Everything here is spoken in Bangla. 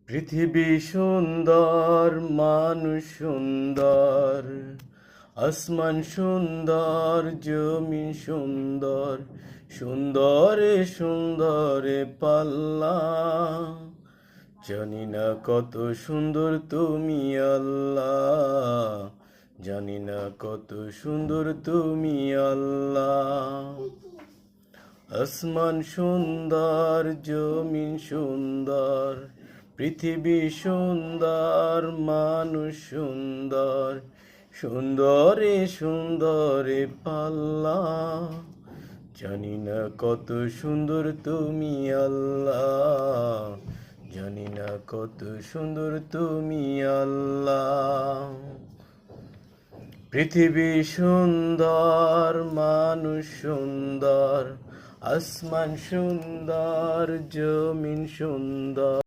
পৃথিবী সুন্দর, মানুষ সুন্দর, আসমান সুন্দর, জমিন সুন্দর, সুন্দরে সুন্দরে পাল্লা। জানি না কত সুন্দর তুমি আল্লাহ, জানি না কত সুন্দর তুমি আল্লাহ। আসমান সুন্দর, জমিন সুন্দর, পৃথিবী সুন্দর, মানুষ সুন্দর, সুন্দরে সুন্দরে পাল্লা। জানি না কত সুন্দর তুমি আল্লাহ, জানি না কত সুন্দর তুমি আল্লাহ। পৃথিবী সুন্দর, মানুষ সুন্দর, আসমান সুন্দর, জমিন সুন্দর।